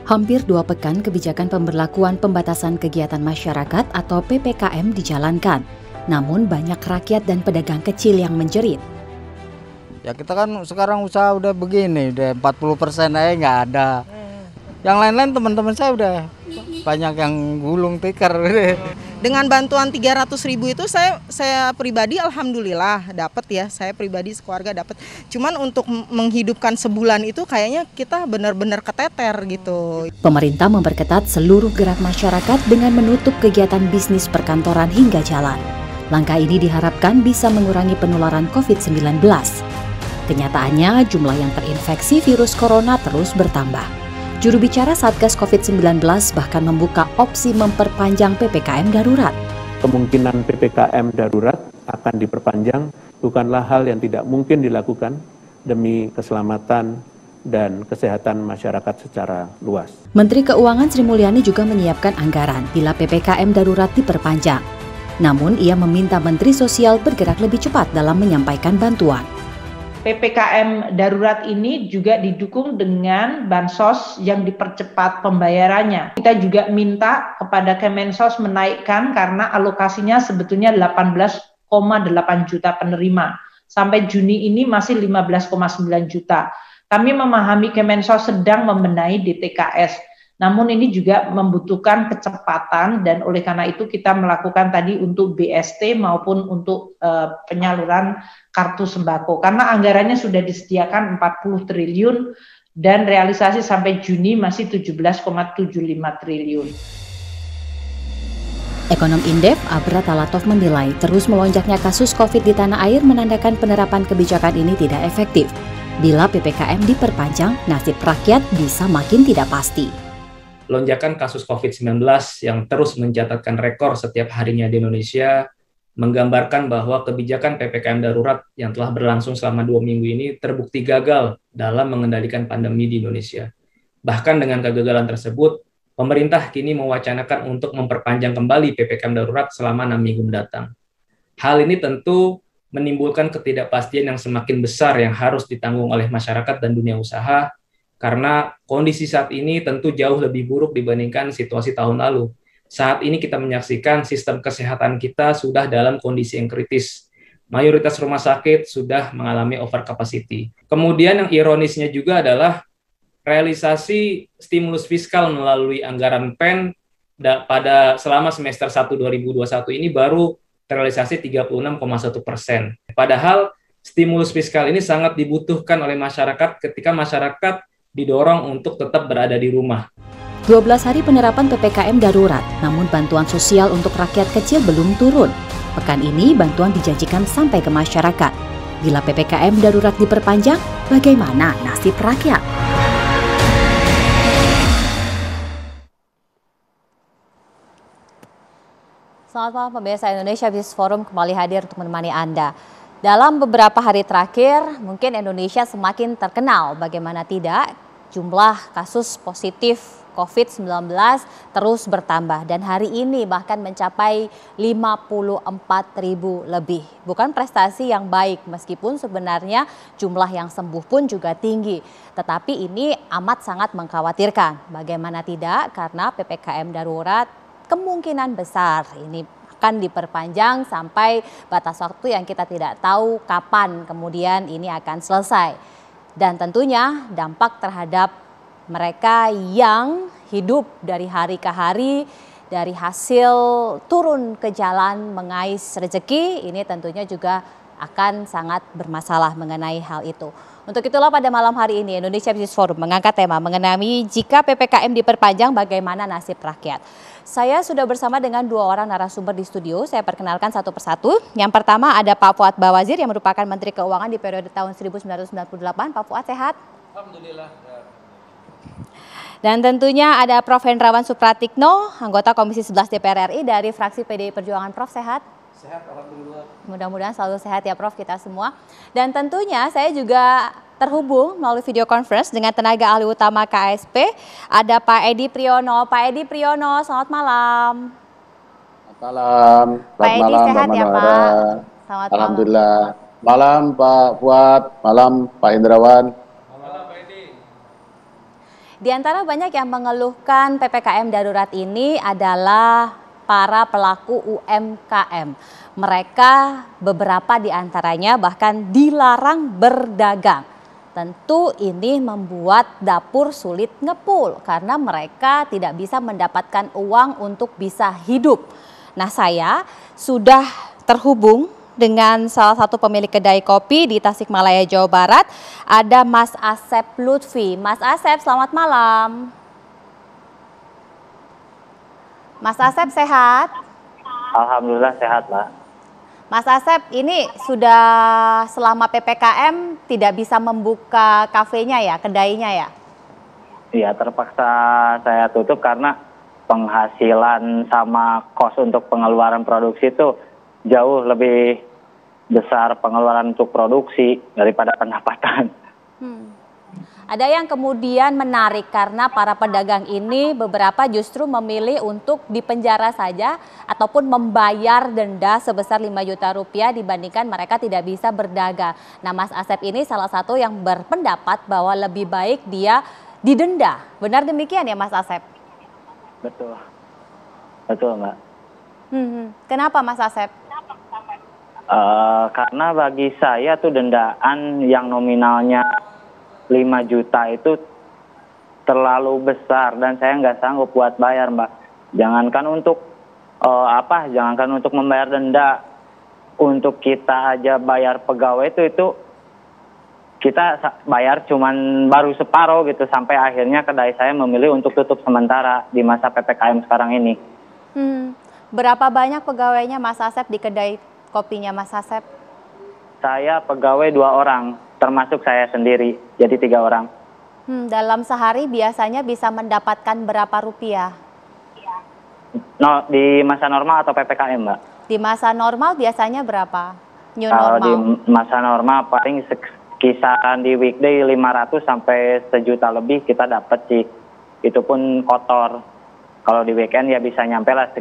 Hampir 2 pekan kebijakan pemberlakuan pembatasan kegiatan masyarakat atau PPKM dijalankan. Namun banyak rakyat dan pedagang kecil yang menjerit. Ya kita kan sekarang usaha udah begini, udah 40% aja nggak ada. Yang lain-lain teman-teman saya udah banyak yang gulung tikar. Dengan bantuan 300.000 itu saya pribadi alhamdulillah dapat ya, saya pribadi sekeluarga dapat. Cuman untuk menghidupkan sebulan itu kayaknya kita benar-benar keteter gitu. Pemerintah memperketat seluruh gerak masyarakat dengan menutup kegiatan bisnis perkantoran hingga jalan. Langkah ini diharapkan bisa mengurangi penularan COVID-19. Kenyataannya jumlah yang terinfeksi virus corona terus bertambah. Juru bicara Satgas COVID-19 bahkan membuka opsi memperpanjang PPKM darurat. Kemungkinan PPKM darurat akan diperpanjang bukanlah hal yang tidak mungkin dilakukan demi keselamatan dan kesehatan masyarakat secara luas. Menteri Keuangan Sri Mulyani juga menyiapkan anggaran bila PPKM darurat diperpanjang. Namun ia meminta Menteri Sosial bergerak lebih cepat dalam menyampaikan bantuan. PPKM darurat ini juga didukung dengan bansos yang dipercepat pembayarannya. Kita juga minta kepada Kemensos menaikkan karena alokasinya sebetulnya 18,8 juta penerima. Sampai Juni ini masih 15,9 juta. Kami memahami Kemensos sedang membenahi DTKS. Namun ini juga membutuhkan kecepatan dan oleh karena itu kita melakukan tadi untuk BST maupun untuk penyaluran kartu sembako. Karena anggarannya sudah disediakan 40 triliun dan realisasi sampai Juni masih 17,75 triliun. Ekonom Indef, Abra Talatov menilai terus melonjaknya kasus COVID di tanah air menandakan penerapan kebijakan ini tidak efektif. Bila PPKM diperpanjang, nasib rakyat bisa makin tidak pasti. Lonjakan kasus COVID-19 yang terus mencatatkan rekor setiap harinya di Indonesia menggambarkan bahwa kebijakan PPKM darurat yang telah berlangsung selama 2 minggu ini terbukti gagal dalam mengendalikan pandemi di Indonesia. Bahkan dengan kegagalan tersebut, pemerintah kini mewacanakan untuk memperpanjang kembali PPKM darurat selama 6 minggu mendatang. Hal ini tentu menimbulkan ketidakpastian yang semakin besar yang harus ditanggung oleh masyarakat dan dunia usaha, karena kondisi saat ini tentu jauh lebih buruk dibandingkan situasi tahun lalu. Saat ini kita menyaksikan sistem kesehatan kita sudah dalam kondisi yang kritis. Mayoritas rumah sakit sudah mengalami over capacity. Kemudian yang ironisnya juga adalah realisasi stimulus fiskal melalui anggaran PEN pada selama semester 1 2021 ini baru terrealisasi 36,1%. Padahal stimulus fiskal ini sangat dibutuhkan oleh masyarakat ketika masyarakat didorong untuk tetap berada di rumah. 12 hari penerapan PPKM darurat, namun bantuan sosial untuk rakyat kecil belum turun. Pekan ini bantuan dijanjikan sampai ke masyarakat. Bila PPKM darurat diperpanjang, bagaimana nasib rakyat? Selamat malam pemirsa, Indonesia Business Forum kembali hadir untuk menemani Anda. Dalam beberapa hari terakhir, mungkin Indonesia semakin terkenal, bagaimana tidak, jumlah kasus positif COVID-19 terus bertambah dan hari ini bahkan mencapai 54.000 lebih. Bukan prestasi yang baik meskipun sebenarnya jumlah yang sembuh pun juga tinggi. Tetapi ini amat sangat mengkhawatirkan, bagaimana tidak, karena PPKM darurat kemungkinan besar ini akan diperpanjang sampai batas waktu yang kita tidak tahu kapan kemudian ini akan selesai. Dan tentunya dampak terhadap mereka yang hidup dari hari ke hari, dari hasil turun ke jalan mengais rezeki, ini tentunya juga akan sangat bermasalah mengenai hal itu. Untuk itulah pada malam hari ini Indonesia Business Forum mengangkat tema mengenai jika PPKM diperpanjang bagaimana nasib rakyat. Saya sudah bersama dengan 2 orang narasumber di studio. Saya perkenalkan satu persatu. Yang pertama ada Pak Fuad Bawazir yang merupakan Menteri Keuangan di periode tahun 1998. Pak Fuad sehat? Alhamdulillah. Dan tentunya ada Prof. Hendrawan Supratikno, anggota Komisi 11 DPR RI dari fraksi PDI Perjuangan. Prof, sehat? Sehat, alhamdulillah. Mudah-mudahan selalu sehat ya Prof, kita semua. Dan tentunya saya juga terhubung melalui video conference dengan tenaga ahli utama KSP. Ada Pak Edi Priyono. Pak Edi Priyono, selamat malam. Selamat malam. Pak Edi sehat ya Pak? Selamat Alhamdulillah. Malam Pak Fuad, malam Pak Hendrawan. Malam Pak Edi. Di antara banyak yang mengeluhkan PPKM darurat ini adalah para pelaku UMKM. Mereka beberapa di antaranya bahkan dilarang berdagang. Tentu ini membuat dapur sulit ngepul karena mereka tidak bisa mendapatkan uang untuk bisa hidup. Nah, saya sudah terhubung dengan salah satu pemilik kedai kopi di Tasikmalaya, Jawa Barat. Ada Mas Asep Lutfi. Mas Asep, selamat malam. Mas Asep sehat? Alhamdulillah sehat, Mbak. Mas Asep, ini sudah selama PPKM tidak bisa membuka kafenya ya, kedainya ya? Iya, terpaksa saya tutup karena penghasilan sama kos untuk pengeluaran produksi itu jauh lebih besar pengeluaran untuk produksi daripada pendapatan. Ada yang kemudian menarik karena para pedagang ini beberapa justru memilih untuk dipenjara saja ataupun membayar denda sebesar 5 juta rupiah dibandingkan mereka tidak bisa berdagang. Nah, Mas Asep ini salah satu yang berpendapat bahwa lebih baik dia didenda. Benar demikian ya, Mas Asep? Betul. Betul, Mbak. Kenapa, Mas Asep? Karena bagi saya tuh dendaan yang nominalnya 5 juta itu terlalu besar dan saya nggak sanggup buat bayar, Mbak. Jangankan untuk jangankan untuk membayar denda, untuk kita aja bayar pegawai itu kita bayar cuman baru separuh gitu, sampai akhirnya kedai saya memilih untuk tutup sementara di masa PPKM sekarang ini. Berapa banyak pegawainya Mas Asep di kedai kopinya Mas Asep? Saya pegawai 2 orang, termasuk saya sendiri, jadi 3 orang. Dalam sehari biasanya bisa mendapatkan berapa rupiah? No, di masa normal atau PPKM, Mbak? Di masa normal biasanya berapa? New Kalau normal? di masa normal paling kisaran di weekday 500 sampai 1 juta lebih kita dapat sih. Itu pun kotor. Kalau di weekend ya bisa nyampe lah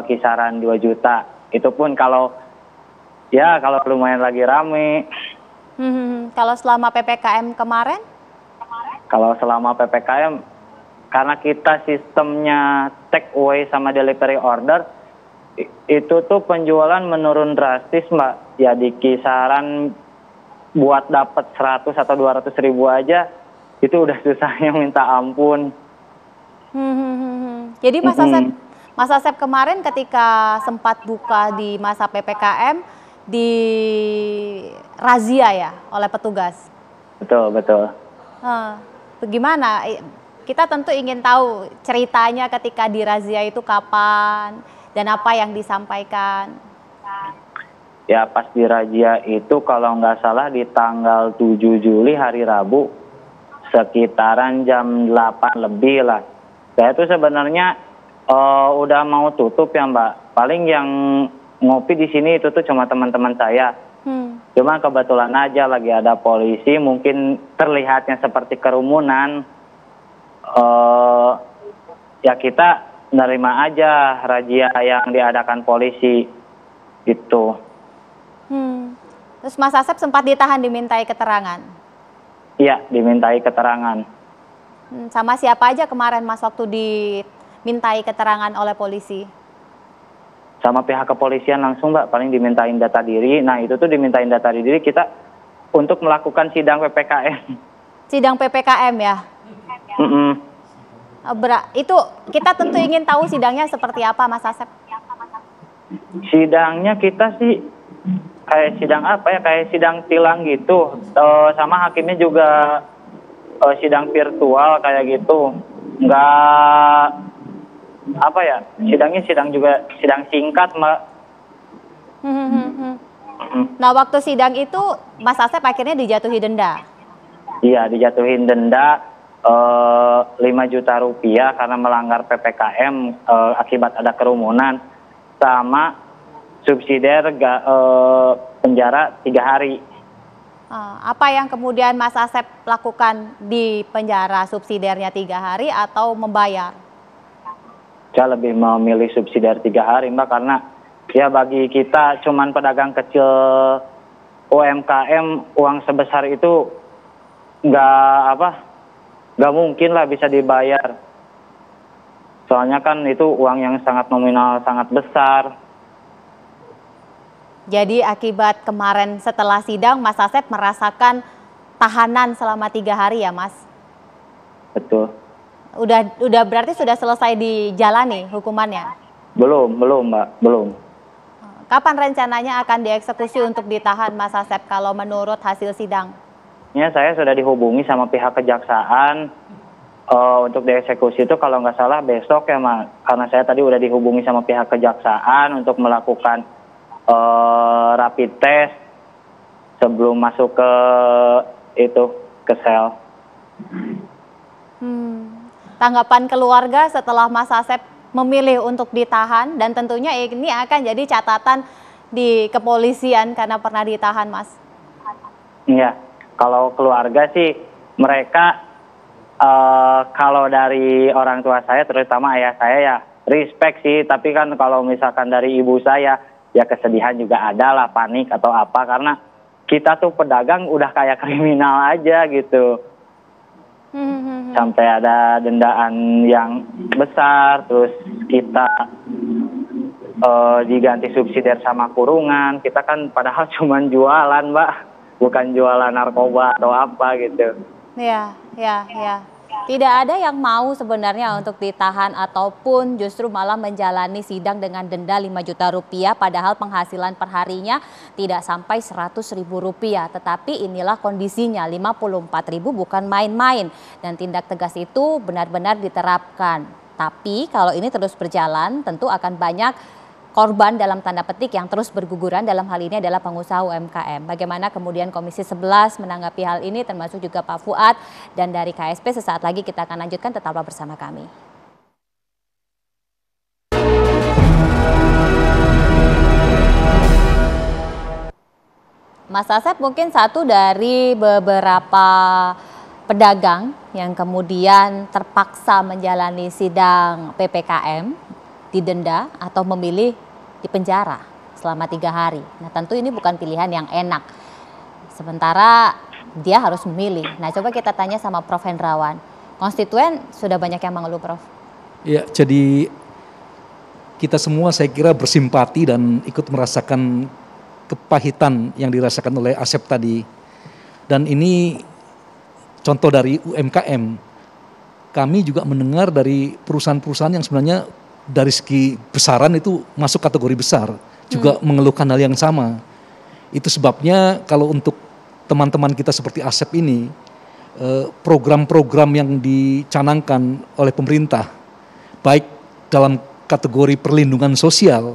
kisaran 2 juta. Itu pun kalau lumayan lagi rame. Kalau selama PPKM kemarin? Kalau selama PPKM, karena kita sistemnya take away sama delivery order, itu tuh penjualan menurun drastis, Mbak. Ya di kisaran buat dapat 100 atau 200 ribu aja, itu udah susahnya minta ampun. Jadi Mas Asep kemarin ketika sempat buka di masa PPKM, di razia ya oleh petugas. Betul. Bagaimana? Kita tentu ingin tahu ceritanya ketika di razia itu kapan dan apa yang disampaikan. Ya pas di razia itu kalau nggak salah di tanggal 7 Juli hari Rabu sekitaran jam 8 lebih lah. Saya tuh sebenarnya udah mau tutup ya, Mbak. Paling yang ngopi di sini itu tuh cuma teman-teman saya. Cuma kebetulan aja lagi ada polisi, mungkin terlihatnya seperti kerumunan. Ya kita nerima aja razia yang diadakan polisi gitu. Terus Mas Asep sempat ditahan dimintai keterangan? Iya, dimintai keterangan. Sama siapa aja kemarin Mas waktu dimintai keterangan oleh polisi? Sama pihak kepolisian langsung, Mbak, paling dimintain data diri. Nah itu tuh dimintain data diri kita untuk melakukan sidang PPKM. Sidang PPKM ya? Itu kita tentu ingin tahu sidangnya seperti apa, Mas Asep? Sidangnya kita sih kayak sidang apa ya, kayak sidang tilang gitu. Sama hakimnya juga sidang virtual kayak gitu. Nggak apa ya, sidangnya sidang singkat, Mbak. Nah waktu sidang itu Mas Asep akhirnya dijatuhi denda? Iya, dijatuhin denda 5 juta rupiah karena melanggar PPKM akibat ada kerumunan, sama subsidiar penjara 3 hari. Apa yang kemudian Mas Asep lakukan di penjara, subsidiarnya 3 hari atau membayar? Saya lebih memilih subsidiar 3 hari, Mbak, karena ya bagi kita cuman pedagang kecil UMKM uang sebesar itu nggak mungkin lah bisa dibayar. Soalnya kan itu uang yang sangat nominal, sangat besar. Jadi akibat kemarin setelah sidang, Mas Asep merasakan tahanan selama 3 hari ya, Mas? Betul. Udah berarti sudah selesai dijalani hukumannya? Belum Mbak, belum. Kapan rencananya akan dieksekusi untuk ditahan, Mas Asep, kalau menurut hasil sidang? Ya, saya sudah dihubungi sama pihak kejaksaan untuk dieksekusi itu kalau nggak salah besok ya, Mas. Karena saya tadi udah dihubungi sama pihak kejaksaan untuk melakukan rapid test sebelum masuk ke sel. Tanggapan keluarga setelah Mas Asep memilih untuk ditahan, dan tentunya ini akan jadi catatan di kepolisian karena pernah ditahan, Mas. Iya, kalau keluarga sih mereka kalau dari orang tua saya, terutama ayah saya ya respect sih. Tapi kan kalau misalkan dari ibu saya ya kesedihan juga ada lah, panik atau apa. Karena kita tuh pedagang udah kayak kriminal aja gitu. Sampai ada dendaan yang besar, terus kita diganti subsidi sama kurungan. Kita kan padahal cuma jualan, Mbak, bukan jualan narkoba atau apa gitu. Ya. Tidak ada yang mau sebenarnya untuk ditahan ataupun justru malah menjalani sidang dengan denda 5 juta rupiah, padahal penghasilan perharinya tidak sampai 100.000 rupiah. Tetapi inilah kondisinya, 54.000 bukan main-main, dan tindak tegas itu benar-benar diterapkan. Tapi kalau ini terus berjalan tentu akan banyak korban dalam tanda petik yang terus berguguran, dalam hal ini adalah pengusaha UMKM. Bagaimana kemudian Komisi 11 menanggapi hal ini, termasuk juga Pak Fuad, dan dari KSP sesaat lagi kita akan lanjutkan, tetaplah bersama kami. Mas Asep mungkin satu dari beberapa pedagang yang kemudian terpaksa menjalani sidang PPKM, didenda atau memilih di penjara selama 3 hari. Nah, tentu ini bukan pilihan yang enak. Sementara dia harus memilih. Nah, coba kita tanya sama Prof. Hendrawan. Konstituen sudah banyak yang mengeluh, Prof. Ya, jadi kita semua saya kira bersimpati dan ikut merasakan kepahitan yang dirasakan oleh Asep tadi. Dan ini contoh dari UMKM. Kami juga mendengar dari perusahaan-perusahaan yang sebenarnya dari segi besaran itu masuk kategori besar, juga mengeluhkan hal yang sama. Itu sebabnya kalau untuk teman-teman kita seperti Asep ini, program-program yang dicanangkan oleh pemerintah, baik dalam kategori perlindungan sosial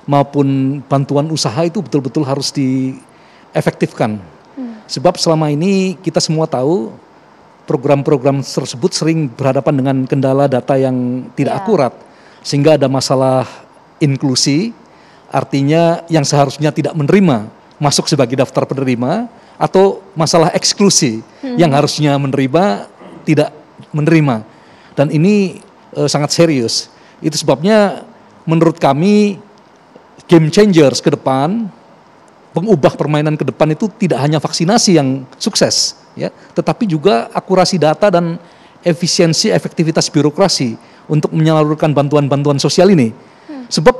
maupun bantuan usaha, itu betul-betul harus diefektifkan. Sebab selama ini kita semua tahu program-program tersebut sering berhadapan dengan kendala data yang tidak akurat. Sehingga ada masalah inklusi, artinya yang seharusnya tidak menerima masuk sebagai daftar penerima, atau masalah eksklusi yang harusnya menerima tidak menerima. Dan ini sangat serius. Itu sebabnya menurut kami game changers ke depan, pengubah permainan ke depan itu tidak hanya vaksinasi yang sukses, ya, tetapi juga akurasi data dan efisiensi efektivitas birokrasi untuk menyalurkan bantuan-bantuan sosial ini. Sebab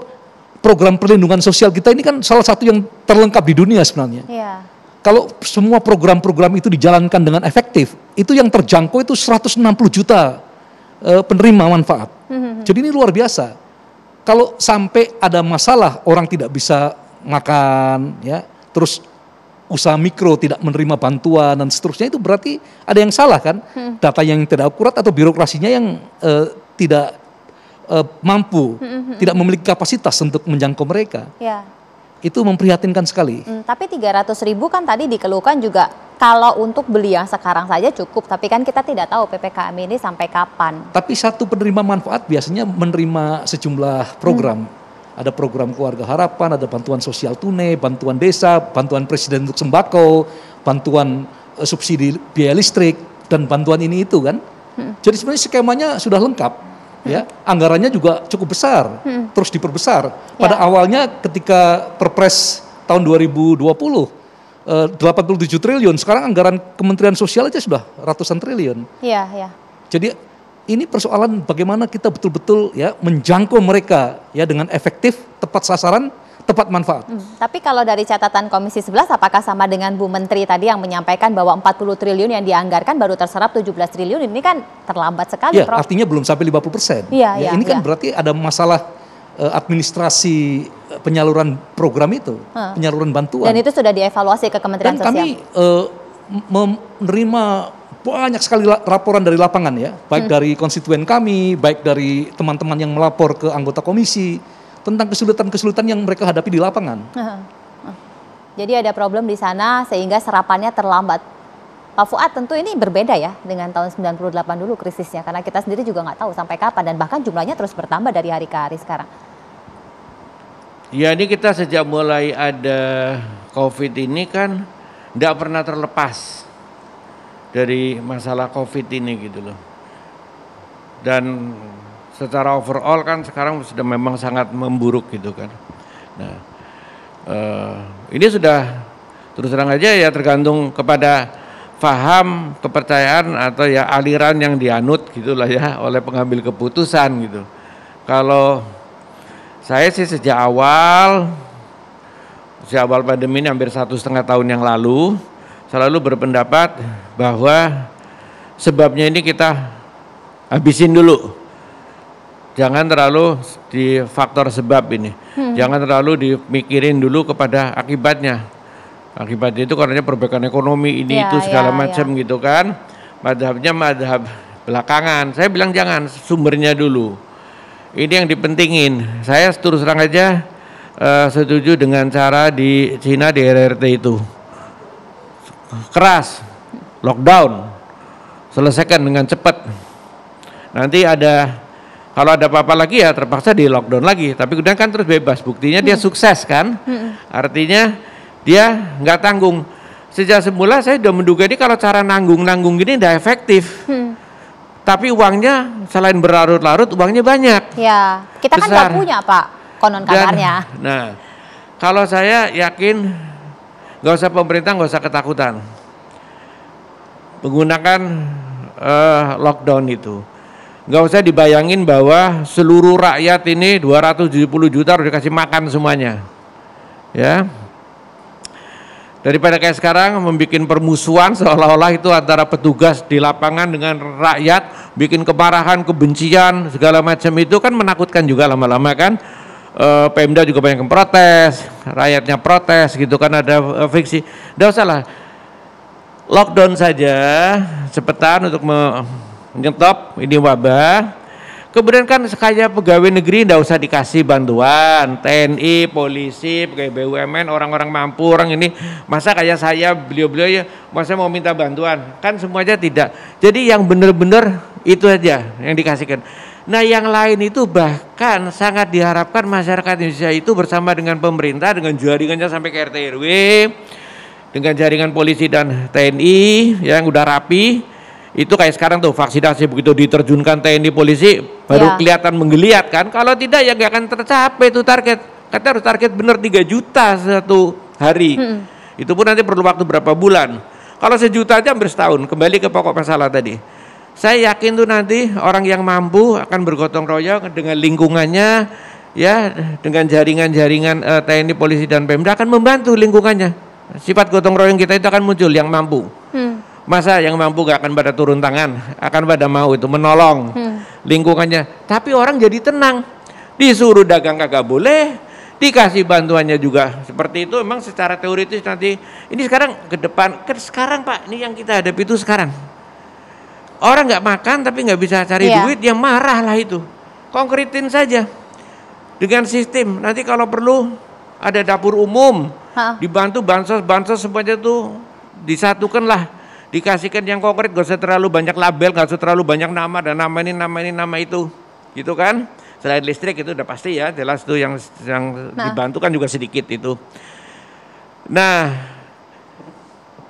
program perlindungan sosial kita ini kan salah satu yang terlengkap di dunia sebenarnya. Kalau semua program-program itu dijalankan dengan efektif, itu yang terjangkau itu 160 juta penerima manfaat. Jadi ini luar biasa. Kalau sampai ada masalah, orang tidak bisa makan, ya, terus usaha mikro tidak menerima bantuan dan seterusnya, itu berarti ada yang salah kan? Data yang tidak akurat atau birokrasinya yang tidak mampu, tidak memiliki kapasitas untuk menjangkau mereka. Itu memprihatinkan sekali. Tapi 300.000 kan tadi dikeluhkan juga, kalau untuk beli yang sekarang saja cukup, tapi kan kita tidak tahu PPKM ini sampai kapan. Tapi satu penerima manfaat biasanya menerima sejumlah program. Ada program Keluarga Harapan, ada bantuan sosial tunai, bantuan desa, bantuan presiden untuk sembako, bantuan subsidi biaya listrik, dan bantuan ini itu kan. Jadi sebenarnya skemanya sudah lengkap, ya. Anggarannya juga cukup besar, terus diperbesar. Pada awalnya ketika Perpres tahun 2020 87 triliun, sekarang anggaran Kementerian Sosial aja sudah ratusan triliun. Jadi ini persoalan bagaimana kita betul-betul ya menjangkau mereka ya dengan efektif, tepat sasaran, tepat manfaat. Tapi kalau dari catatan Komisi 11, apakah sama dengan Bu Menteri tadi yang menyampaikan bahwa 40 triliun yang dianggarkan baru terserap 17 triliun, ini kan terlambat sekali, Ya, Prof. artinya belum sampai 50%. Iya, Ini kan iya. berarti ada masalah administrasi penyaluran program itu, penyaluran bantuan. Dan itu sudah dievaluasi ke Kementerian Dan kami Sosial. menerima banyak sekali laporan dari lapangan ya, baik dari konstituen kami, baik dari teman-teman yang melapor ke anggota komisi tentang kesulitan-kesulitan yang mereka hadapi di lapangan. Jadi ada problem di sana sehingga serapannya terlambat. Pak Fuad, tentu ini berbeda ya dengan tahun 98 dulu krisisnya, karena kita sendiri juga nggak tahu sampai kapan dan bahkan jumlahnya terus bertambah dari hari ke hari sekarang. Ya, ini kita sejak mulai ada COVID ini kan tidak pernah terlepas dari masalah COVID ini gitu loh. Dan secara overall kan sekarang sudah memang sangat memburuk gitu kan. Nah, ini sudah terus terang aja ya tergantung kepada paham, kepercayaan atau ya aliran yang dianut gitulah ya oleh pengambil keputusan gitu. Kalau saya sih sejak awal pandemi ini hampir 1,5 tahun yang lalu selalu berpendapat bahwa sebabnya ini kita habisin dulu. Jangan terlalu di faktor sebab ini. Jangan terlalu dimikirin dulu kepada akibatnya. Akibatnya itu karena perbaikan ekonomi ini itu segala macam gitu kan. Madhabnya madhab belakangan. Saya bilang jangan, sumbernya dulu. Ini yang dipentingin. Saya terus terang aja setuju dengan cara di Cina di RRT itu. Keras, lockdown, selesaikan dengan cepat. Nanti kalau ada apa-apa lagi ya terpaksa di lockdown lagi. Tapi kemudian kan terus bebas. Buktinya dia sukses kan. Artinya dia nggak tanggung. Sejak semula saya sudah menduga ini kalau cara nanggung gini tidak efektif. Tapi uangnya selain berlarut-larut uangnya banyak. Ya, kita kan nggak punya Pak, konon kabarnya. Nah, kalau saya yakin nggak usah pemerintah nggak usah ketakutan menggunakan lockdown itu. Nggak usah dibayangin bahwa seluruh rakyat ini 270 juta harus dikasih makan semuanya. Ya. Daripada kayak sekarang membuat permusuhan seolah-olah itu antara petugas di lapangan dengan rakyat, bikin kemarahan, kebencian, segala macam itu kan menakutkan juga lama-lama kan. Pemda juga banyak yang protes, rakyatnya protes gitu kan, ada friksi. Nggak usah lah. Lockdown saja cepetan untuk menyetop ini wabah. Kemudian kan kayak pegawai negeri nggak usah dikasih bantuan, TNI, polisi, pegawai BUMN, orang-orang mampu, orang ini masa kayak saya, beliau-beliau ya masa mau minta bantuan, kan semuanya tidak. Jadi yang benar-benar itu aja yang dikasihkan. Nah yang lain itu bahkan sangat diharapkan masyarakat Indonesia itu bersama dengan pemerintah, dengan jaringannya sampai ke RT RW, dengan jaringan polisi dan TNI yang udah rapi. Itu kayak sekarang tuh vaksinasi begitu diterjunkan TNI polisi baru kelihatan menggeliat kan. Kalau tidak ya nggak akan tercapai itu target. Kita harus target bener 3 juta satu hari. Itu pun nanti perlu waktu berapa bulan. Kalau 1 juta aja hampir setahun. Kembali ke pokok masalah tadi. Saya yakin tuh nanti orang yang mampu akan bergotong royong dengan lingkungannya, ya dengan jaringan-jaringan TNI polisi dan Pemda akan membantu lingkungannya. Sifat gotong royong kita itu akan muncul yang mampu. Masa yang mampu gak akan pada turun tangan, akan pada mau itu menolong lingkungannya. Tapi orang jadi tenang, disuruh dagang kagak boleh, dikasih bantuannya juga seperti itu. Memang secara teoritis nanti ini sekarang ke depan, sekarang Pak, ini yang kita hadapi itu sekarang. Orang nggak makan tapi nggak bisa cari duit, dia marah lah itu. Konkretin saja dengan sistem. Nanti kalau perlu ada dapur umum, dibantu bansos semuanya tuh disatukan lah. Dikasihkan yang konkret, gak usah terlalu banyak label, gak usah terlalu banyak nama dan nama ini, nama itu, gitu kan? Selain listrik itu udah pasti ya, jelas tuh yang dibantu kan juga sedikit itu. Nah,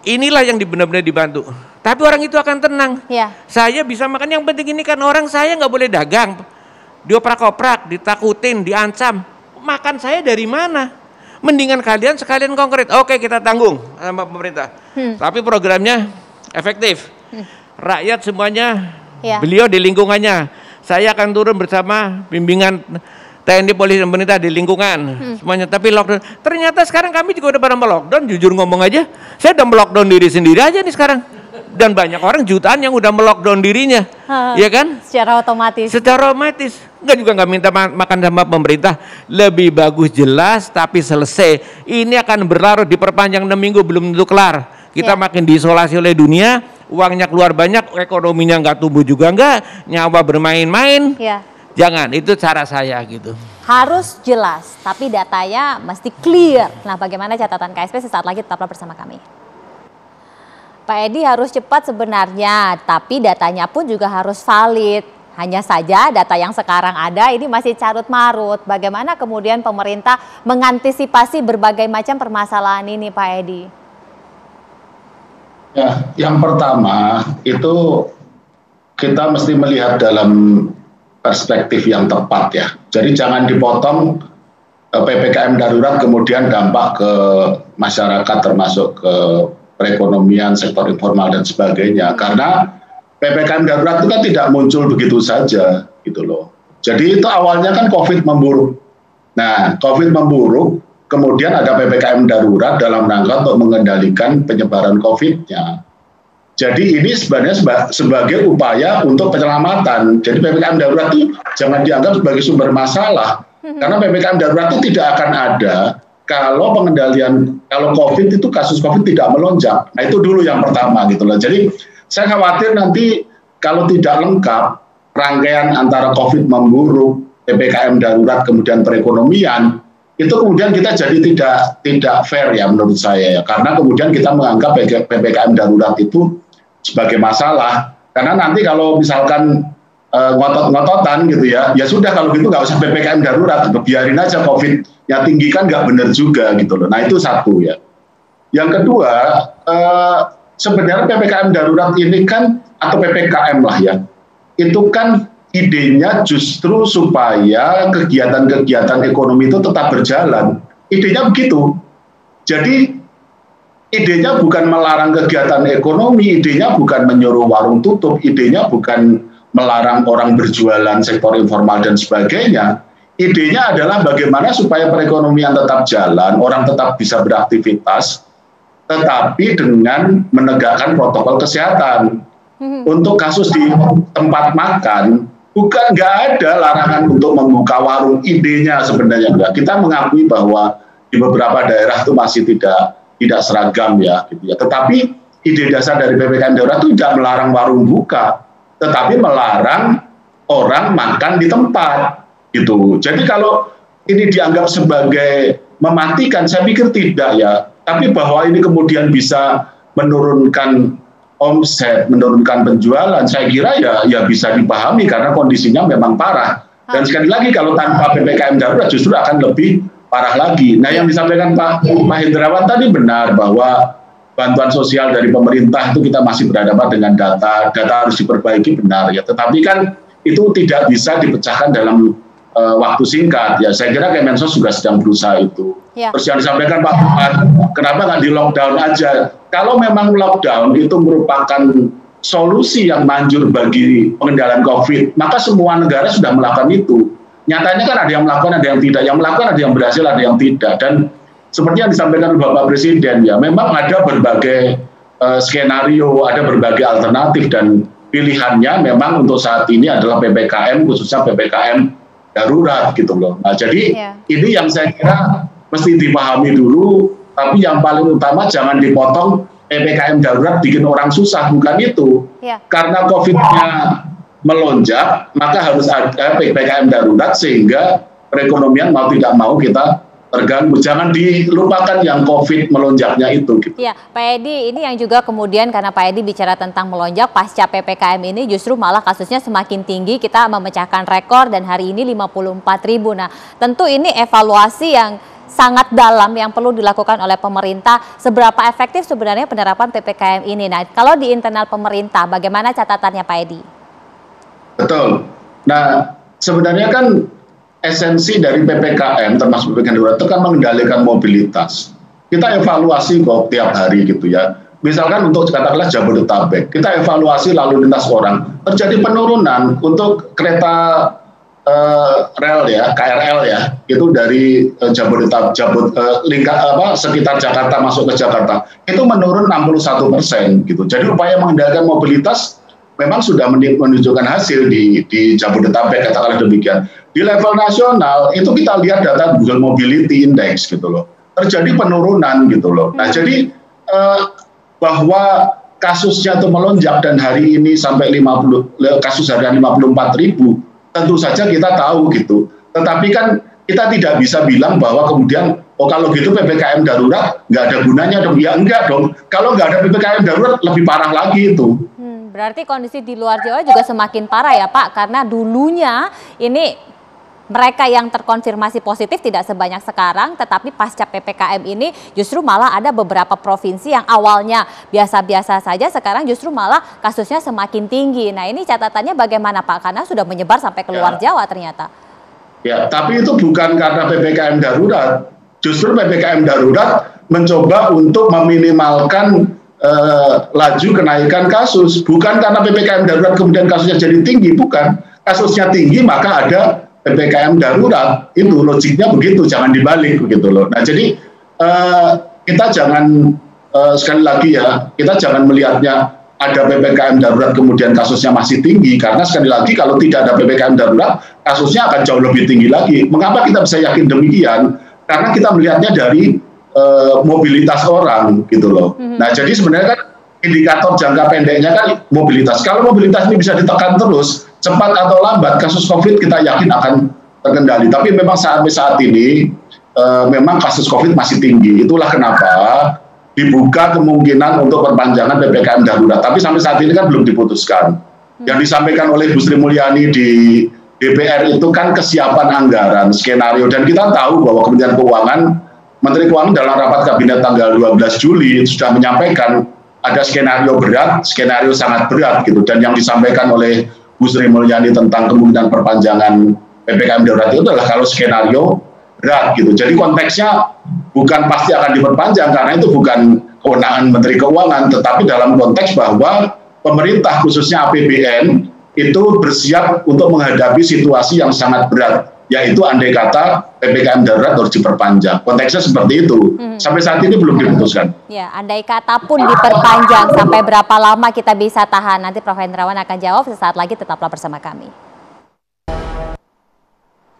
inilah yang benar-benar dibantu. Tapi orang itu akan tenang. Saya bisa makan, yang penting ini kan orang saya nggak boleh dagang, dioprak-oprak, ditakutin, diancam. Makan saya dari mana? Mendingan kalian sekalian konkret. Oke, kita tanggung sama pemerintah. Tapi programnya efektif. Rakyat semuanya Ya. Beliau di lingkungannya. Saya akan turun bersama bimbingan TNI, Polisi, dan pemerintah di lingkungan semuanya. Tapi lockdown, ternyata sekarang kami juga udah pada melockdown. Jujur ngomong aja, saya udah melockdown diri sendiri aja nih sekarang. Dan banyak orang jutaan yang udah melockdown dirinya, ya kan? Secara otomatis. Secara otomatis. Nggak minta makan sama pemerintah. Lebih bagus jelas tapi selesai. Ini akan berlarut, diperpanjang 6 minggu belum tentu kelar. Kita makin diisolasi oleh dunia, uangnya keluar banyak, ekonominya nggak tumbuh juga nggak, nyawa bermain-main. Jangan, itu cara saya gitu. Harus jelas, tapi datanya mesti clear. Nah, bagaimana catatan KSP? Sesaat lagi tetaplah bersama kami. Pak Edi, harus cepat sebenarnya, tapi datanya pun juga harus valid. Hanya saja data yang sekarang ada ini masih carut marut. Bagaimana kemudian pemerintah mengantisipasi berbagai macam permasalahan ini, Pak Edi? Ya, yang pertama itu kita mesti melihat dalam perspektif yang tepat ya. Jadi jangan dipotong PPKM darurat kemudian dampak ke masyarakat termasuk ke perekonomian, sektor informal dan sebagainya. Karena PPKM darurat itu kan tidak muncul begitu saja gitu loh. Jadi itu awalnya kan COVID memburuk. Nah, COVID memburuk, kemudian ada PPKM darurat dalam rangka untuk mengendalikan penyebaran COVID-nya. Jadi ini sebenarnya sebagai upaya untuk penyelamatan. Jadi PPKM darurat itu jangan dianggap sebagai sumber masalah. Karena PPKM darurat itu tidak akan ada kalau kalau COVID itu kasus COVID tidak melonjak. Nah itu dulu yang pertama gitu loh. Jadi saya khawatir nanti kalau tidak lengkap rangkaian antara COVID memburuk, PPKM darurat kemudian perekonomian, itu kemudian kita jadi tidak fair ya menurut saya ya. Karena kemudian kita menganggap PPKM darurat itu sebagai masalah. Karena nanti kalau misalkan ngotot-ngototan gitu ya sudah kalau gitu nggak usah PPKM darurat, biarin aja COVID-nya tinggi kan nggak benar juga gitu loh. Nah itu satu ya. Yang kedua, sebenarnya PPKM darurat ini kan atau PPKM lah ya, itu kan idenya justru supaya kegiatan-kegiatan ekonomi itu tetap berjalan. Idenya begitu. Jadi idenya bukan melarang kegiatan ekonomi, idenya bukan menyuruh warung tutup, idenya bukan melarang orang berjualan sektor informal dan sebagainya. Idenya adalah bagaimana supaya perekonomian tetap jalan, orang tetap bisa beraktivitas, tetapi dengan menegakkan protokol kesehatan. Untuk kasus di tempat makan, nggak ada larangan untuk membuka warung, idenya sebenarnya enggak. Kita mengakui bahwa di beberapa daerah itu masih tidak seragam ya, gitu ya. Tetapi ide dasar dari PPKM darurat itu tidak melarang warung buka, tetapi melarang orang makan di tempat, gitu. Jadi kalau ini dianggap sebagai mematikan, saya pikir tidak ya. Tapi bahwa ini kemudian bisa menurunkan omset, menurunkan penjualan, saya kira ya bisa dipahami karena kondisinya memang parah. Dan sekali lagi kalau tanpa PPKM darurat justru akan lebih parah lagi. Nah yang disampaikan Pak Hendrawan tadi benar bahwa bantuan sosial dari pemerintah itu kita masih berhadapan dengan data harus diperbaiki benar ya. Tetapi kan itu tidak bisa dipecahkan dalam waktu singkat ya. Saya kira Kemensos juga sedang berusaha itu. Terus yang disampaikan Pak Fuad, kenapa nggak di lockdown aja? Kalau memang lockdown itu merupakan solusi yang manjur bagi pengendalian COVID, maka semua negara sudah melakukan itu. Nyatanya kan ada yang melakukan, ada yang tidak. Yang melakukan ada yang berhasil, ada yang tidak. Dan seperti yang disampaikan oleh Bapak Presiden ya, memang ada berbagai skenario, ada berbagai alternatif dan pilihannya memang untuk saat ini adalah PPKM, khususnya PPKM darurat gitu loh. Nah, jadi ini yang saya kira mesti dipahami dulu, tapi yang paling utama jangan dipotong PPKM darurat bikin orang susah, bukan itu. Karena COVID-nya melonjak, maka harus ada PPKM darurat sehingga perekonomian mau tidak mau kita terganggu. Jangan dilupakan yang COVID melonjaknya itu. Gitu. Ya, Pak Edi, ini yang juga kemudian karena Pak Edi bicara tentang melonjak pasca PPKM ini justru malah kasusnya semakin tinggi, kita memecahkan rekor dan hari ini 54.000. Nah, tentu ini evaluasi yang sangat dalam yang perlu dilakukan oleh pemerintah. Seberapa efektif sebenarnya penerapan PPKM ini? Nah, kalau di internal pemerintah, bagaimana catatannya Pak Edi? Betul. Nah, sebenarnya kan esensi dari PPKM termasuk PPKM darurat itu kan mengendalikan mobilitas. Kita evaluasi kok tiap hari gitu ya. misalkan untuk katakanlah Jabodetabek, kita evaluasi lalu lintas orang, terjadi penurunan untuk kereta rel ya, KRL ya, itu dari Jabodetabek, sekitar Jakarta masuk ke Jakarta, itu menurun 61% gitu. Jadi upaya mengendalikan mobilitas memang sudah menunjukkan hasil di Jabodetabek, katakanlah demikian. Di level nasional itu kita lihat data Google Mobility Index gitu loh, terjadi penurunan gitu loh. Nah jadi bahwa kasusnya itu melonjak dan hari ini sampai kasus harian 54.000, tentu saja kita tahu gitu. Tetapi kan kita tidak bisa bilang bahwa kemudian kalau gitu PPKM darurat nggak ada gunanya dong. Ya enggak dong. Kalau nggak ada PPKM darurat lebih parah lagi itu. Berarti kondisi di luar Jawa juga semakin parah ya Pak, karena dulunya ini mereka yang terkonfirmasi positif tidak sebanyak sekarang, tetapi pasca PPKM ini justru malah ada beberapa provinsi yang awalnya biasa-biasa saja, sekarang justru malah kasusnya semakin tinggi. Nah ini catatannya bagaimana Pak? Karena sudah menyebar sampai keluar Jawa ternyata. Ya, tapi itu bukan karena PPKM darurat. Justru PPKM darurat mencoba untuk meminimalkan laju kenaikan kasus. Bukan karena PPKM darurat kemudian kasusnya jadi tinggi, bukan. Kasusnya tinggi maka ada PPKM darurat, itu logiknya begitu, jangan dibalik begitu loh. Nah jadi kita jangan sekali lagi ya, kita jangan melihatnya ada PPKM darurat kemudian kasusnya masih tinggi, karena sekali lagi kalau tidak ada PPKM darurat kasusnya akan jauh lebih tinggi lagi. Mengapa kita bisa yakin demikian? Karena kita melihatnya dari mobilitas orang gitu loh. Nah jadi sebenarnya kan indikator jangka pendeknya kan mobilitas. Kalau mobilitas ini bisa ditekan terus, cepat atau lambat kasus COVID kita yakin akan terkendali. Tapi memang sampai saat ini memang kasus COVID masih tinggi. Itulah kenapa dibuka kemungkinan untuk perpanjangan PPKM darurat. Tapi sampai saat ini kan belum diputuskan. Yang disampaikan oleh Bu Sri Mulyani di DPR itu kan kesiapan anggaran, skenario. Dan kita tahu bahwa Kementerian Keuangan, Menteri Keuangan dalam rapat kabinet tanggal 12 Juli sudah menyampaikan ada skenario berat, skenario sangat berat gitu. Dan yang disampaikan oleh Bu Sri Mulyani tentang kemungkinan perpanjangan PPKM darurat itu adalah kalau skenario berat gitu. Jadi konteksnya bukan pasti akan diperpanjang karena itu bukan kewenangan Menteri Keuangan, tetapi dalam konteks bahwa pemerintah khususnya APBN itu bersiap untuk menghadapi situasi yang sangat berat, yaitu andai kata PPKM darurat harus diperpanjang. Konteksnya seperti itu. Sampai saat ini belum diputuskan. Ya, andai kata pun diperpanjang, sampai berapa lama kita bisa tahan? Nanti Prof. Hendrawan akan jawab sesaat lagi, tetaplah bersama kami.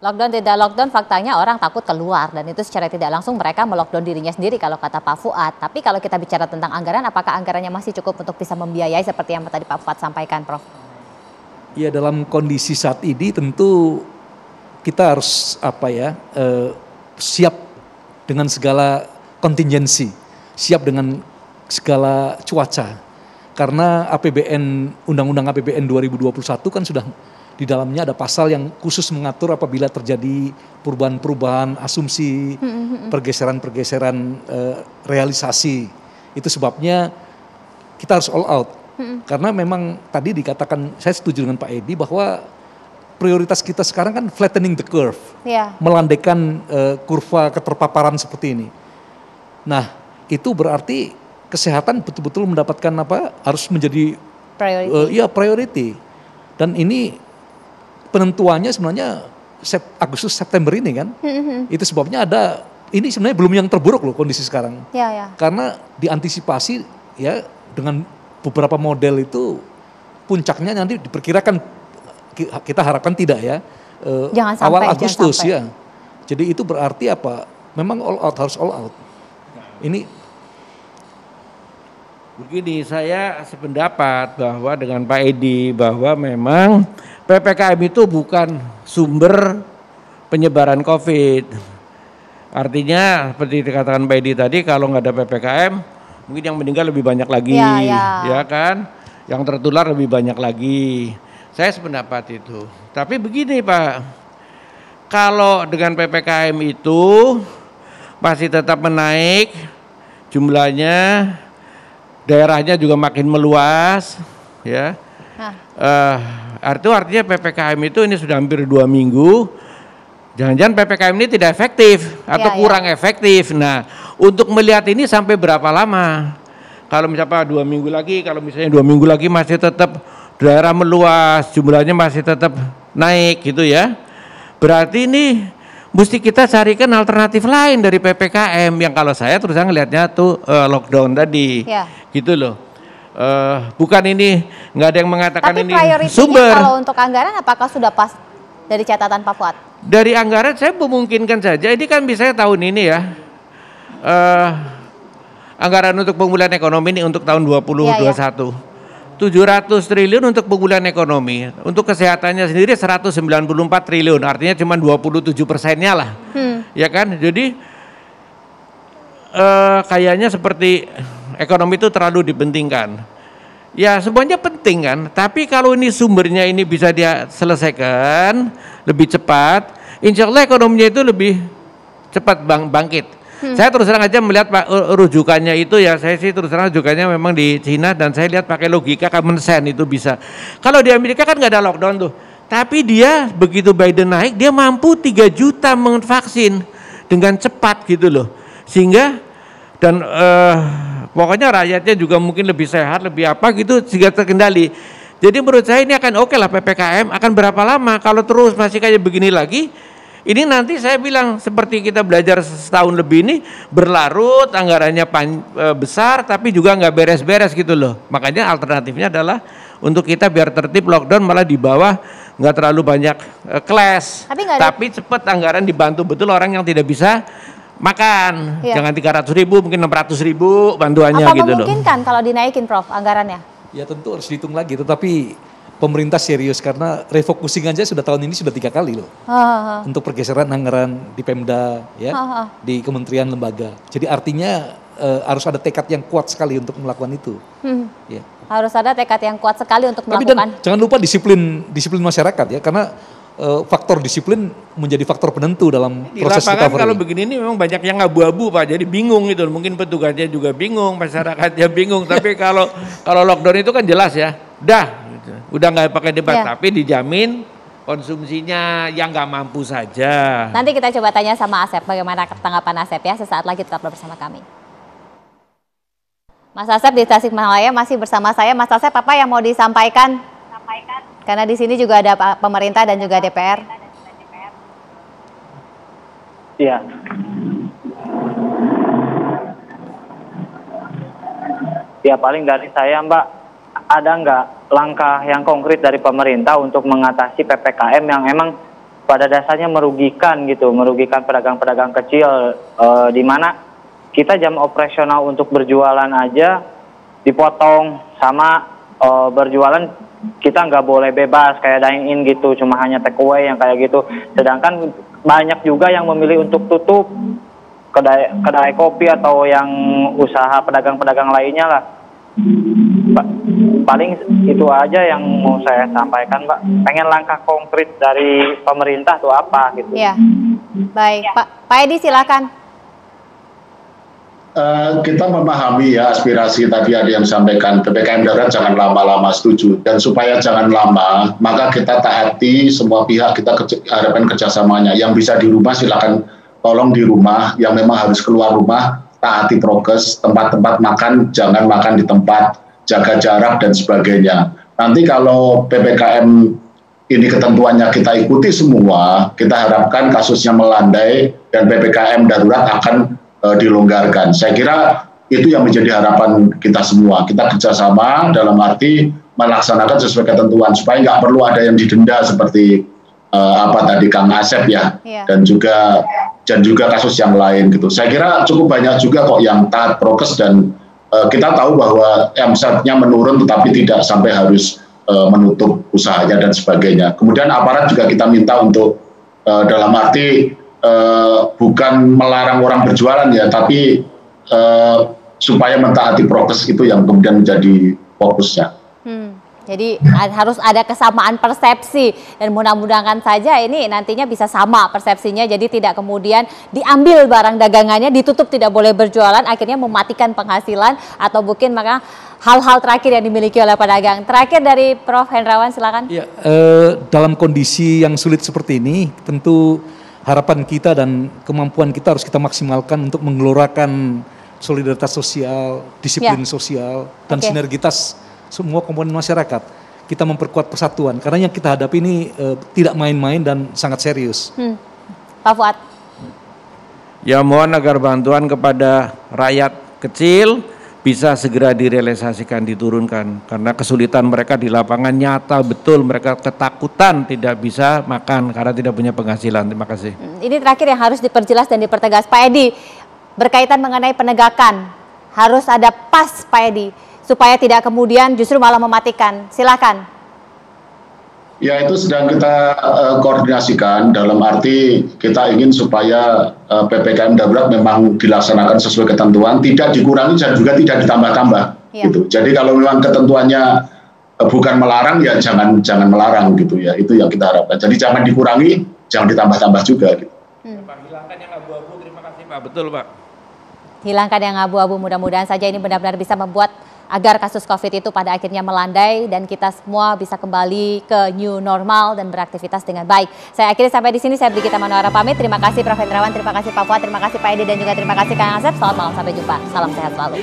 Lockdown tidak lockdown, faktanya orang takut keluar dan itu secara tidak langsung mereka melockdown dirinya sendiri kalau kata Pak Fuad. Tapi kalau kita bicara tentang anggaran, apakah anggarannya masih cukup untuk bisa membiayai seperti yang tadi Pak Fuad sampaikan, Prof? Ya, dalam kondisi saat ini tentu kita harus siap dengan segala kontingensi, siap dengan segala cuaca. Karena APBN, Undang-Undang APBN 2021 kan sudah di dalamnya ada pasal yang khusus mengatur apabila terjadi perubahan-perubahan asumsi, pergeseran-pergeseran realisasi. Itu sebabnya kita harus all out. Karena memang tadi dikatakan, saya setuju dengan Pak Edi bahwa prioritas kita sekarang kan flattening the curve, melandaikan kurva keterpaparan seperti ini. Nah, itu berarti kesehatan betul-betul mendapatkan harus menjadi priority. Dan ini penentuannya sebenarnya Agustus September ini kan. Itu sebabnya ini sebenarnya belum yang terburuk loh kondisi sekarang. Karena diantisipasi ya dengan beberapa model itu puncaknya nanti diperkirakan, kita harapkan tidak ya, awal Agustus ya. Jadi itu berarti apa? Memang all out, harus all out. Ini begini, saya sependapat bahwa dengan Pak Edi bahwa memang PPKM itu bukan sumber penyebaran COVID. Artinya seperti dikatakan Pak Edi tadi, kalau nggak ada PPKM mungkin yang meninggal lebih banyak lagi, ya kan? Yang tertular lebih banyak lagi. Saya sependapat itu. Tapi begini Pak, kalau dengan PPKM itu masih tetap menaik jumlahnya, daerahnya juga makin meluas, ya. Artinya PPKM itu ini sudah hampir 2 minggu. Jangan-jangan PPKM ini tidak efektif atau kurang efektif. Nah, untuk melihat ini sampai berapa lama? kalau misalnya 2 minggu lagi, kalau misalnya 2 minggu lagi masih tetap daerah meluas, jumlahnya masih tetap naik gitu ya. Berarti ini mesti kita carikan alternatif lain dari PPKM yang kalau saya terus ngelihatnya tuh lockdown tadi, gitu loh. Bukan ini nggak ada yang mengatakan tapi ini sumber. Kalau untuk anggaran apakah sudah pas dari catatan Pak Fuad? Dari anggaran saya memungkinkan saja. Ini kan bisa tahun ini ya. Anggaran untuk pemulihan ekonomi ini untuk tahun 2021. 700 triliun untuk pemulihan ekonomi. Untuk kesehatannya sendiri 194 triliun. Artinya cuma 27%-nya lah. Ya kan? Jadi kayaknya seperti ekonomi itu terlalu dipentingkan. Ya semuanya penting kan. Tapi kalau ini sumbernya ini bisa dia selesaikan lebih cepat, insya Allah ekonominya itu lebih cepat bangkit. Saya terus terang aja melihat Pak rujukannya itu ya, saya sih terus terang rujukannya memang di Cina dan saya lihat pakai logika common sense itu bisa. Kalau di Amerika kan nggak ada lockdown tuh, tapi dia begitu Biden naik dia mampu 3 juta vaksin dengan cepat gitu loh, sehingga dan pokoknya rakyatnya juga mungkin lebih sehat, lebih apa gitu sehingga terkendali. Jadi menurut saya ini akan oke lah PPKM, akan berapa lama kalau terus masih kayak begini lagi. Ini nanti saya bilang seperti kita belajar setahun lebih ini berlarut, anggarannya besar tapi juga nggak beres-beres gitu loh. Makanya alternatifnya adalah untuk kita biar tertib lockdown malah di bawah nggak terlalu banyak clash. Tapi cepet anggaran dibantu betul orang yang tidak bisa makan. Jangan 300.000 mungkin 600.000 bantuannya gitu loh. Apa memungkinkan kalau dinaikin Prof anggarannya? Ya tentu harus dihitung lagi, tetapi pemerintah serius karena refocusing aja sudah tahun ini sudah 3 kali loh. Untuk pergeseran anggaran di Pemda ya, di kementerian lembaga. Jadi artinya harus ada tekad yang kuat sekali untuk melakukan itu. Ya. Harus ada tekad yang kuat sekali untuk Tapi melakukan. Dan jangan lupa disiplin masyarakat ya, karena faktor disiplin menjadi faktor penentu dalam di proses lapangan recovery. Kalau begini ini memang banyak yang abu-abu Pak, jadi bingung gitu. Mungkin petugasnya juga bingung, masyarakatnya bingung. Tapi kalau lockdown itu kan jelas ya, udah nggak pakai debat, tapi dijamin konsumsinya yang nggak mampu saja. Nanti kita coba tanya sama Asep, bagaimana tanggapan Asep ya, sesaat lagi tetap bersama kami. Mas Asep di Tasikmalaya masih bersama saya. Mas Asep, apa yang mau disampaikan? Karena di sini juga ada pemerintah dan juga DPR. Iya. Ya paling dari saya Mbak, ada nggak langkah yang konkret dari pemerintah untuk mengatasi PPKM yang emang pada dasarnya merugikan gitu, merugikan pedagang-pedagang kecil, di mana kita jam operasional untuk berjualan aja dipotong sama berjualan kita nggak boleh bebas kayak dine in gitu, cuma hanya take away yang kayak gitu. Sedangkan banyak juga yang memilih untuk tutup kedai kopi atau yang usaha pedagang-pedagang lainnya lah. Paling itu aja yang mau saya sampaikan Mbak. Pengen langkah konkret dari pemerintah tuh apa gitu. Iya. Baik, Pak Edi silakan. Kita memahami ya aspirasi tadi ada yang sampaikan PPKM darurat jangan lama-lama, setuju, dan supaya jangan lama maka kita taati semua pihak, kita harapkan kerjasamanya. Yang bisa di rumah silakan tolong di rumah, yang memang harus keluar rumah taati prokes, tempat-tempat makan jangan makan di tempat, jaga jarak dan sebagainya. Nanti kalau PPKM ini ketentuannya kita ikuti semua, kita harapkan kasusnya melandai dan PPKM darurat akan dilonggarkan. Saya kira itu yang menjadi harapan kita semua. Kita kerjasama dalam arti melaksanakan sesuai ketentuan supaya nggak perlu ada yang didenda seperti apa tadi Kang Asep ya, dan juga kasus yang lain gitu. Saya kira cukup banyak juga kok yang taat prokes dan kita tahu bahwa omsetnya menurun tetapi tidak sampai harus menutup usahanya dan sebagainya. Kemudian aparat juga kita minta untuk dalam arti bukan melarang orang berjualan ya, tapi supaya mentaati prokes itu yang kemudian menjadi fokusnya. Jadi harus ada kesamaan persepsi dan mudah-mudahan saja ini nantinya bisa sama persepsinya, jadi tidak kemudian diambil barang dagangannya, ditutup tidak boleh berjualan, akhirnya mematikan penghasilan atau mungkin maka hal-hal terakhir yang dimiliki oleh pedagang. Terakhir dari Prof. Hendrawan silakan. Ya, dalam kondisi yang sulit seperti ini tentu harapan kita dan kemampuan kita harus kita maksimalkan untuk menggelorakan solidaritas sosial, disiplin sosial, dan sinergitas semua komponen masyarakat. Kita memperkuat persatuan, karena yang kita hadapi ini tidak main-main dan sangat serius. Pak Fuad. Ya mohon agar bantuan kepada rakyat kecil bisa segera direalisasikan, diturunkan. Karena kesulitan mereka di lapangan nyata betul, mereka ketakutan tidak bisa makan karena tidak punya penghasilan. Terima kasih. Ini terakhir yang harus diperjelas dan dipertegas. Pak Edi, berkaitan mengenai penegakan, harus ada pas Pak Edi, supaya tidak kemudian justru malah mematikan. Silakan. Ya, itu sedang kita koordinasikan, dalam arti kita ingin supaya PPKM darurat memang dilaksanakan sesuai ketentuan, tidak dikurangi dan juga tidak ditambah-tambah. Gitu. Jadi kalau memang ketentuannya bukan melarang, ya jangan melarang gitu ya. Itu yang kita harapkan. Jadi jangan dikurangi, jangan ditambah-tambah juga. Gitu. Pak, hilangkan yang abu-abu. Terima kasih Pak. Betul Pak. Hilangkan yang abu-abu, mudah-mudahan saja ini benar-benar bisa membuat agar kasus COVID itu pada akhirnya melandai dan kita semua bisa kembali ke new normal dan beraktivitas dengan baik. Saya akhiri sampai di sini, saya Brigita Manuara pamit. Terima kasih Prof. Hendrawan, terima kasih Pak Fuad, terima kasih Pak Edi, dan juga terima kasih Kang Asep. Selamat malam, sampai jumpa. Salam sehat selalu.